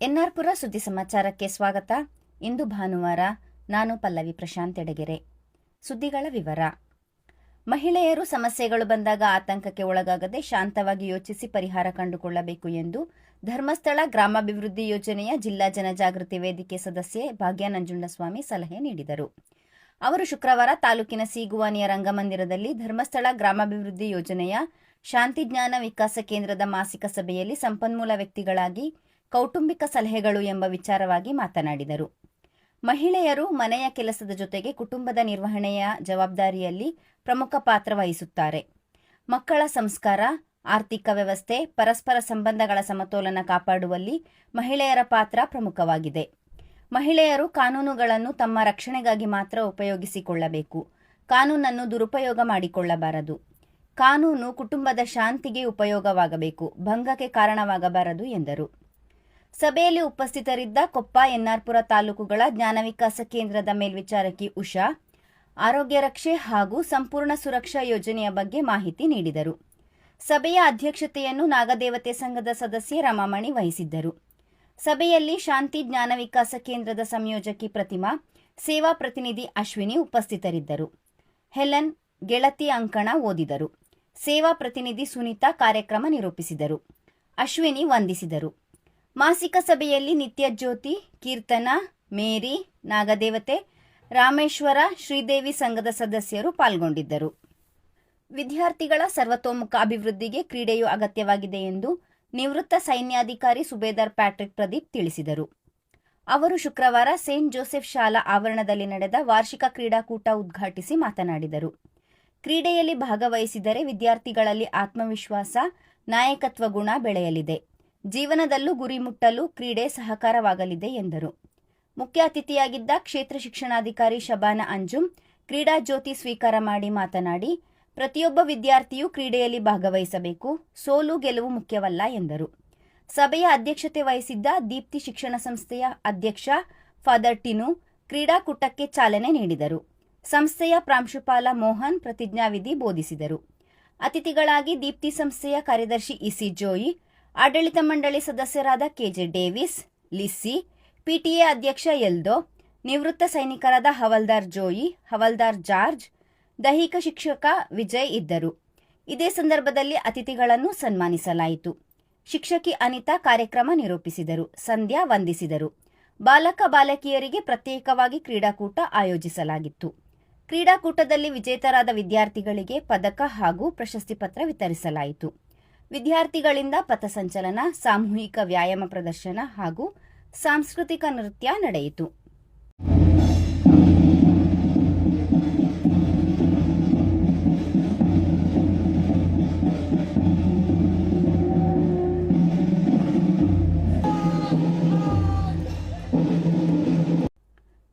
ಎನ್ಆರ್ಪುರ ಸುದ್ದಿ ಸಮಾಚಾರಕ್ಕೆ ಸ್ವಾಗತ. ಇಂದು ಭಾನುವಾರ. ನಾನು ಪಲ್ಲವಿ ಪ್ರಶಾಂತ್ ಎಡಗೆರೆ. ಸುದ್ದಿಗಳ ವಿವರ. ಮಹಿಳೆಯರು ಸಮಸ್ಯೆಗಳು ಬಂದಾಗ ಆತಂಕಕ್ಕೆ ಒಳಗಾಗದೆ ಶಾಂತವಾಗಿ ಯೋಚಿಸಿ ಪರಿಹಾರ ಕಂಡುಕೊಳ್ಳಬೇಕು ಎಂದು ಧರ್ಮಸ್ಥಳ ಗ್ರಾಮಾಭಿವೃದ್ಧಿ ಯೋಜನೆಯ ಜಿಲ್ಲಾ ಜನಜಾಗೃತಿ ವೇದಿಕೆ ಸದಸ್ಯೆ ಭಾಗ್ಯ ನಂಜುಂಡಸ್ವಾಮಿ ಸಲಹೆ ನೀಡಿದರು. ಅವರು ಶುಕ್ರವಾರ ತಾಲೂಕಿನ ಸೀಗುವಾನಿಯ ರಂಗಮಂದಿರದಲ್ಲಿ ಧರ್ಮಸ್ಥಳ ಗ್ರಾಮಾಭಿವೃದ್ಧಿ ಯೋಜನೆಯ ಶಾಂತಿ ಜ್ಞಾನ ವಿಕಾಸ ಕೇಂದ್ರದ ಮಾಸಿಕ ಸಭೆಯಲ್ಲಿ ಸಂಪನ್ಮೂಲ ವ್ಯಕ್ತಿಗಳಾಗಿ ಕೌಟುಂಬಿಕ ಸಲಹೆಗಳು ಎಂಬ ವಿಚಾರವಾಗಿ ಮಾತನಾಡಿದರು. ಮಹಿಳೆಯರು ಮನೆಯ ಕೆಲಸದ ಜೊತೆಗೆ ಕುಟುಂಬದ ನಿರ್ವಹಣೆಯ ಜವಾಬ್ದಾರಿಯಲ್ಲಿ ಪ್ರಮುಖ ಪಾತ್ರ ವಹಿಸುತ್ತಾರೆ. ಮಕ್ಕಳ ಸಂಸ್ಕಾರ, ಆರ್ಥಿಕ ವ್ಯವಸ್ಥೆ, ಪರಸ್ಪರ ಸಂಬಂಧಗಳ ಸಮತೋಲನ ಕಾಪಾಡುವಲ್ಲಿ ಮಹಿಳೆಯರ ಪಾತ್ರ ಪ್ರಮುಖವಾಗಿದೆ. ಮಹಿಳೆಯರು ಕಾನೂನುಗಳನ್ನು ತಮ್ಮ ರಕ್ಷಣೆಗಾಗಿ ಮಾತ್ರ ಉಪಯೋಗಿಸಿಕೊಳ್ಳಬೇಕು. ಕಾನೂನನ್ನು ದುರುಪಯೋಗ ಮಾಡಿಕೊಳ್ಳಬಾರದು. ಕಾನೂನು ಕುಟುಂಬದ ಶಾಂತಿಗೆ ಉಪಯೋಗವಾಗಬೇಕು, ಭಂಗಕ್ಕೆ ಕಾರಣವಾಗಬಾರದು ಎಂದರು. ಸಭೆಯಲ್ಲಿ ಉಪಸ್ಥಿತರಿದ್ದ ಕೊಪ್ಪ, ಎನ್ಆರ್ಪುರ ತಾಲೂಕುಗಳ ಜ್ಞಾನ ವಿಕಾಸ ಕೇಂದ್ರದ ಮೇಲ್ವಿಚಾರಕಿ ಉಷಾ ಆರೋಗ್ಯ ರಕ್ಷೆ ಹಾಗೂ ಸಂಪೂರ್ಣ ಸುರಕ್ಷಾ ಯೋಜನೆಯ ಬಗ್ಗೆ ಮಾಹಿತಿ ನೀಡಿದರು. ಸಭೆಯ ಅಧ್ಯಕ್ಷತೆಯನ್ನು ನಾಗದೇವತೆ ಸಂಘದ ಸದಸ್ಯೆ ರಮಾಮಣಿ ವಹಿಸಿದ್ದರು. ಸಭೆಯಲ್ಲಿ ಶಾಂತಿ ಜ್ಞಾನ ವಿಕಾಸ ಕೇಂದ್ರದ ಸಂಯೋಜಕಿ ಪ್ರತಿಮಾ, ಸೇವಾ ಪ್ರತಿನಿಧಿ ಅಶ್ವಿನಿ ಉಪಸ್ಥಿತರಿದ್ದರು. ಹೆಲನ್ ಗೆಳತಿ ಅಂಕಣ ಓದಿದರು. ಸೇವಾ ಪ್ರತಿನಿಧಿ ಸುನೀತಾ ಕಾರ್ಯಕ್ರಮ ನಿರೂಪಿಸಿದರು. ಅಶ್ವಿನಿ ವಂದಿಸಿದರು. ಮಾಸಿಕ ಸಭೆಯಲ್ಲಿ ನಿತ್ಯ ಜ್ಯೋತಿ, ಕೀರ್ತನ, ಮೇರಿ, ನಾಗದೇವತೆ, ರಾಮೇಶ್ವರ, ಶ್ರೀದೇವಿ ಸಂಘದ ಸದಸ್ಯರು ಪಾಲ್ಗೊಂಡಿದ್ದರು. ವಿದ್ಯಾರ್ಥಿಗಳ ಸರ್ವತೋಮುಖ ಅಭಿವೃದ್ಧಿಗೆ ಕ್ರೀಡೆಯು ಅಗತ್ಯವಾಗಿದೆ ಎಂದು ನಿವೃತ್ತ ಸೈನ್ಯಾಧಿಕಾರಿ ಸುಬೇದಾರ್ ಪ್ಯಾಟ್ರಿಕ್ ಪ್ರದೀಪ್ ತಿಳಿಸಿದರು. ಅವರು ಶುಕ್ರವಾರ ಸೇಂಟ್ ಜೋಸೆಫ್ ಶಾಲಾ ಆವರಣದಲ್ಲಿ ನಡೆದ ವಾರ್ಷಿಕ ಕ್ರೀಡಾಕೂಟ ಉದ್ಘಾಟಿಸಿ ಮಾತನಾಡಿದರು. ಕ್ರೀಡೆಯಲ್ಲಿ ಭಾಗವಹಿಸಿದರೆ ವಿದ್ಯಾರ್ಥಿಗಳಲ್ಲಿ ಆತ್ಮವಿಶ್ವಾಸ, ನಾಯಕತ್ವ ಗುಣ ಬೆಳೆಯಲಿದೆ. ಜೀವನದಲ್ಲೂ ಗುರಿ ಮುಟ್ಟಲು ಕ್ರೀಡೆ ಸಹಕಾರವಾಗಲಿದೆ ಎಂದರು. ಮುಖ್ಯ ಅತಿಥಿಯಾಗಿದ್ದ ಕ್ಷೇತ್ರ ಶಿಕ್ಷಣಾಧಿಕಾರಿ ಶಬಾನ ಅಂಜುಮ್ ಕ್ರೀಡಾ ಜ್ಯೋತಿ ಸ್ವೀಕಾರ ಮಾಡಿ ಮಾತನಾಡಿ, ಪ್ರತಿಯೊಬ್ಬ ವಿದ್ಯಾರ್ಥಿಯೂ ಕ್ರೀಡೆಯಲ್ಲಿ ಭಾಗವಹಿಸಬೇಕು, ಸೋಲು ಗೆಲುವು ಮುಖ್ಯವಲ್ಲ ಎಂದರು. ಸಭೆಯ ಅಧ್ಯಕ್ಷತೆ ವಹಿಸಿದ್ದ ದೀಪ್ತಿ ಶಿಕ್ಷಣ ಸಂಸ್ಥೆಯ ಅಧ್ಯಕ್ಷ ಫಾದರ್ ಟಿನು ಕ್ರೀಡಾಕೂಟಕ್ಕೆ ಚಾಲನೆ ನೀಡಿದರು. ಸಂಸ್ಥೆಯ ಪ್ರಾಂಶುಪಾಲ ಮೋಹನ್ ಪ್ರತಿಜ್ಞಾವಿಧಿ ಬೋಧಿಸಿದರು. ಅತಿಥಿಗಳಾಗಿ ದೀಪ್ತಿ ಸಂಸ್ಥೆಯ ಕಾರ್ಯದರ್ಶಿ ಇಸಿ ಜೋಯಿ, ಆಡಳಿತ ಮಂಡಳಿ ಸದಸ್ಯರಾದ ಕೆಜೆ ಡೇವಿಸ್, ಲಿಸ್ಸಿ, ಪಿಟಿಎ ಅಧ್ಯಕ್ಷ ಎಲ್ದೋ, ನಿವೃತ್ತ ಸೈನಿಕರಾದ ಹವಲ್ದಾರ್ ಜೋಯಿ, ಹವಲ್ದಾರ್ ಜಾರ್ಜ್, ದೈಹಿಕ ಶಿಕ್ಷಕ ವಿಜಯ್ ಇದ್ದರು. ಇದೇ ಸಂದರ್ಭದಲ್ಲಿ ಅತಿಥಿಗಳನ್ನು ಸನ್ಮಾನಿಸಲಾಯಿತು. ಶಿಕ್ಷಕಿ ಅನಿತಾ ಕಾರ್ಯಕ್ರಮ ನಿರೂಪಿಸಿದರು. ಸಂಧ್ಯಾ ವಂದಿಸಿದರು. ಬಾಲಕ ಬಾಲಕಿಯರಿಗೆ ಪ್ರತ್ಯೇಕವಾಗಿ ಕ್ರೀಡಾಕೂಟ ಆಯೋಜಿಸಲಾಗಿತ್ತು. ಕ್ರೀಡಾಕೂಟದಲ್ಲಿ ವಿಜೇತರಾದ ವಿದ್ಯಾರ್ಥಿಗಳಿಗೆ ಪದಕ ಹಾಗೂ ಪ್ರಶಸ್ತಿ ಪತ್ರ ವಿತರಿಸಲಾಯಿತು. ವಿದ್ಯಾರ್ಥಿಗಳಿಂದ ಪಥಸಂಚಲನ, ಸಾಮೂಹಿಕ ವ್ಯಾಯಾಮ ಪ್ರದರ್ಶನ ಹಾಗೂ ಸಾಂಸ್ಕೃತಿಕ ನೃತ್ಯ ನಡೆಯಿತು.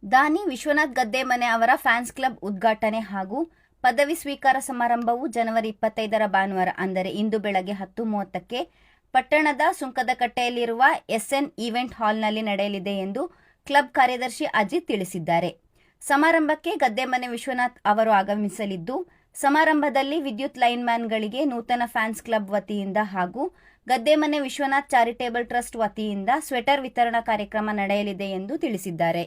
ದಾನಿ ವಿಶ್ವನಾಥ್ ಗದ್ದೆಮನೆ ಅವರ ಫ್ಯಾನ್ಸ್ ಕ್ಲಬ್ ಉದ್ಘಾಟನೆ ಹಾಗೂ ಪದವಿ ಸ್ವೀಕಾರ ಸಮಾರಂಭವು ಜನವರಿ 25ರ ಭಾನುವಾರ ಅಂದರೆ ಇಂದು ಬೆಳಗ್ಗೆ 10:30ಕ್ಕೆ ಪಟ್ಟಣದ ಸುಂಕದಕಟ್ಟೆಯಲ್ಲಿರುವ ಎಸ್ಎನ್ ಈವೆಂಟ್ ಹಾಲ್ನಲ್ಲಿ ನಡೆಯಲಿದೆ ಎಂದು ಕ್ಲಬ್ ಕಾರ್ಯದರ್ಶಿ ಅಜಿತ್ ತಿಳಿಸಿದ್ದಾರೆ. ಸಮಾರಂಭಕ್ಕೆ ಗದ್ದೆಮನೆ ವಿಶ್ವನಾಥ್ ಅವರು ಆಗಮಿಸಲಿದ್ದು, ಸಮಾರಂಭದಲ್ಲಿ ವಿದ್ಯುತ್ ಲೈನ್ಮ್ಯಾನ್ಗಳಿಗೆ ನೂತನ ಫ್ಯಾನ್ಸ್ ಕ್ಲಬ್ ವತಿಯಿಂದ ಹಾಗೂ ಗದ್ದೆಮನೆ ವಿಶ್ವನಾಥ್ ಚಾರಿಟೇಬಲ್ ಟ್ರಸ್ಟ್ ವತಿಯಿಂದ ಸ್ವೆಟರ್ ವಿತರಣಾ ಕಾರ್ಯಕ್ರಮ ನಡೆಯಲಿದೆ ಎಂದು ತಿಳಿಸಿದ್ದಾರೆ.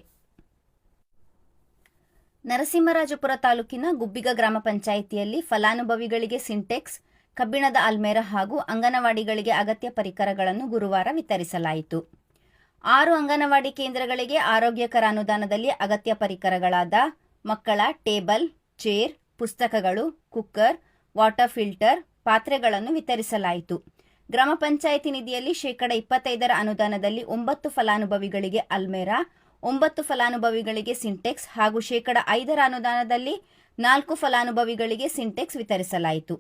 ನರಸಿಂಹರಾಜಪುರ ತಾಲೂಕಿನ ಗುಬ್ಬಿಗ ಗ್ರಾಮ ಪಂಚಾಯಿತಿಯಲ್ಲಿ ಫಲಾನುಭವಿಗಳಿಗೆ ಸಿಂಟೆಕ್ಸ್, ಕಬ್ಬಿಣದ ಅಲ್ಮೇರ ಹಾಗೂ ಅಂಗನವಾಡಿಗಳಿಗೆ ಅಗತ್ಯ ಪರಿಕರಗಳನ್ನು ಗುರುವಾರ ವಿತರಿಸಲಾಯಿತು. 6 ಅಂಗನವಾಡಿ ಕೇಂದ್ರಗಳಿಗೆ ಆರೋಗ್ಯಕರ ಅನುದಾನದಲ್ಲಿ ಅಗತ್ಯ ಪರಿಕರಗಳಾದ ಮಕ್ಕಳ ಟೇಬಲ್, ಚೇರ್, ಪುಸ್ತಕಗಳು, ಕುಕ್ಕರ್, ವಾಟರ್ ಫಿಲ್ಟರ್, ಪಾತ್ರೆಗಳನ್ನು ವಿತರಿಸಲಾಯಿತು. ಗ್ರಾಮ ಪಂಚಾಯಿತಿ ನಿಧಿಯಲ್ಲಿ ಶೇಕಡ 25ರ ಅನುದಾನದಲ್ಲಿ 9 ಫಲಾನುಭವಿಗಳಿಗೆ ಅಲ್ಮೇರಾ, 9 ಫಲಾನುಭವಿಗಳಿಗೆ ಸಿಂಟೆಕ್ಸ್ ಹಾಗೂ ಶೇಕಡ 5ರ ಅನುದಾನದಲ್ಲಿ 4 ಫಲಾನುಭವಿಗಳಿಗೆ ಸಿಂಟೆಕ್ಸ್ ವಿತರಿಸಲಾಯಿತು.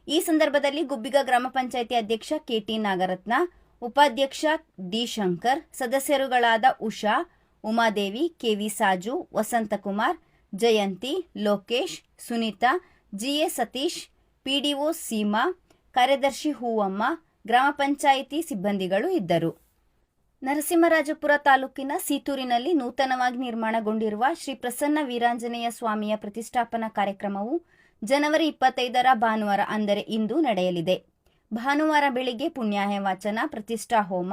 ಈ ಸಂದರ್ಭದಲ್ಲಿ ಗುಬ್ಬಿಗ ಗ್ರಾಮ ಪಂಚಾಯಿತಿ ಅಧ್ಯಕ್ಷ ಕೆಟಿ ನಾಗರತ್ನ, ಉಪಾಧ್ಯಕ್ಷ ಡಿ ಶಂಕರ್, ಸದಸ್ಯರುಗಳಾದ ಉಷಾ, ಉಮಾದೇವಿ, ಕೆವಿ ಸಾಜು, ವಸಂತಕುಮಾರ್, ಜಯಂತಿ, ಲೋಕೇಶ್, ಸುನೀತಾ, ಜಿಎ ಸತೀಶ್, ಪಿಡಿಒ ಸೀಮಾ, ಕಾರ್ಯದರ್ಶಿ ಹೂವಮ್ಮ, ಗ್ರಾಮ ಪಂಚಾಯಿತಿ ಸಿಬ್ಬಂದಿಗಳು ಇದ್ದರು. ನರಸಿಂಹರಾಜಪುರ ತಾಲೂಕಿನ ಸೀತೂರಿನಲ್ಲಿ ನೂತನವಾಗಿ ನಿರ್ಮಾಣಗೊಂಡಿರುವ ಶ್ರೀ ಪ್ರಸನ್ನ ವೀರಾಂಜನೇಯ ಸ್ವಾಮಿಯ ಪ್ರತಿಷ್ಠಾಪನಾ ಕಾರ್ಯಕ್ರಮವು ಜನವರಿ 25ರ ಭಾನುವಾರ ಅಂದರೆ ಇಂದು ನಡೆಯಲಿದೆ. ಭಾನುವಾರ ಬೆಳಿಗ್ಗೆ ಪುಣ್ಯಾಹ ವಾಚನ, ಪ್ರತಿಷ್ಠಾ ಹೋಮ,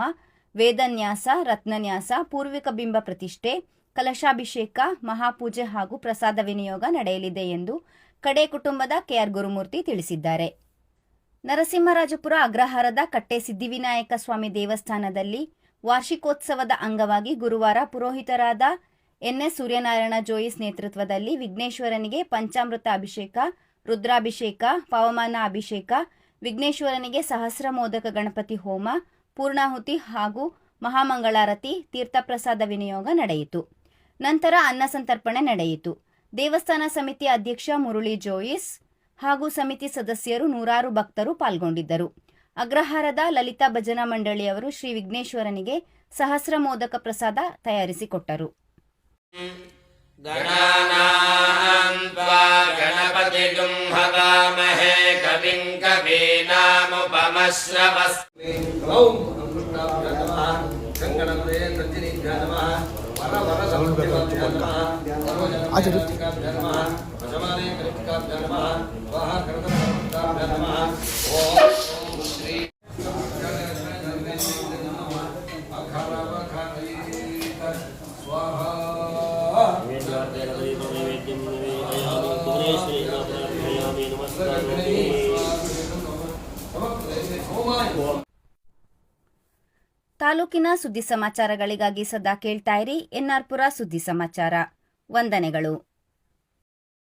ವೇದನ್ಯಾಸ, ರತ್ನನ್ಯಾಸ, ಪೂರ್ವಿಕ ಬಿಂಬ ಪ್ರತಿಷ್ಠೆ, ಕಲಶಾಭಿಷೇಕ, ಮಹಾಪೂಜೆ ಹಾಗೂ ಪ್ರಸಾದ ವಿನಿಯೋಗ ನಡೆಯಲಿದೆ ಎಂದು ಕಡೆ ಕುಟುಂಬದ ಕೆಆರ್ ಗುರುಮೂರ್ತಿ ತಿಳಿಸಿದ್ದಾರೆ. ನರಸಿಂಹರಾಜಪುರ ಅಗ್ರಹಾರದ ಕಟ್ಟೆ ಸಿದ್ಧಿವಿನಾಯಕ ಸ್ವಾಮಿ ದೇವಸ್ಥಾನದಲ್ಲಿ ವಾರ್ಷಿಕೋತ್ಸವದ ಅಂಗವಾಗಿ ಗುರುವಾರ ಪುರೋಹಿತರಾದ ಎನ್ಎಸ್ ಸೂರ್ಯನಾರಾಯಣ ಜೋಯಿಸ್ ನೇತೃತ್ವದಲ್ಲಿ ವಿಘ್ನೇಶ್ವರನಿಗೆ ಪಂಚಾಮೃತ ಅಭಿಷೇಕ, ರುದ್ರಾಭಿಷೇಕ, ಪವಮಾನ ಅಭಿಷೇಕ, ವಿಘ್ನೇಶ್ವರನಿಗೆ ಸಹಸ್ರ ಮೋದಕ ಗಣಪತಿ ಹೋಮ, ಪೂರ್ಣಾಹುತಿ ಹಾಗೂ ಮಹಾಮಂಗಳಾರತಿ, ತೀರ್ಥಪ್ರಸಾದ ವಿನಿಯೋಗ ನಡೆಯಿತು. ನಂತರ ಅನ್ನಸಂತರ್ಪಣೆ ನಡೆಯಿತು. ದೇವಸ್ಥಾನ ಸಮಿತಿ ಅಧ್ಯಕ್ಷ ಮುರಳಿ ಜೋಯಿಸ್ ಹಾಗೂ ಸಮಿತಿ ಸದಸ್ಯರು, ನೂರಾರು ಭಕ್ತರು ಪಾಲ್ಗೊಂಡಿದ್ದರು. ಅಗ್ರಹಾರದ ಲಲಿತಾ ಭಜನಾ ಮಂಡಳಿಯವರು ಶ್ರೀ ವಿಘ್ನೇಶ್ವರನಿಗೆ ಸಹಸ್ರ ಮೋದಕ ಪ್ರಸಾದ ತಯಾರಿಸಿಕೊಟ್ಟರು. ಗಣಾನಾಂ ತ್ವಾ ಗಣಪತಿಗುಂ ಹವಾಮಹೇ ಕವಿಂ ಕವೀನಾಮುಪಮಶ್ರವಸ್ಮಿ. ಓಂ ಅಮೃತಾಭ್ಯ ನಮಃ, ಗಂಗಣಪದೇ ಪ್ರತಿನಿಭ್ಯ ನಮಃ, ವರ ಸಮೃದ್ಧಿಭ್ಯ ನಮಃ, ವರೋಜನಭ್ಯ ನಮಃ, ವಶಮಾನೇ ಕಲಿಕಾಭ್ಯ ನಮಃ, ವಾಹ ಕರದಭ್ಯ ನಮಃ. ಓಂ ಶ್ರೀ ತಾಲೂಕಿನ ಸುದ್ದಿ ಸಮಾಚಾರಗಳಿಗಾಗಿ ಸದಾ ಕೇಳ್ತಾ ಇರಿ ಎನ್ಆರ್ ಪುರ ಸುದ್ದಿ ಸಮಾಚಾರ. ವಂದನೆಗಳು.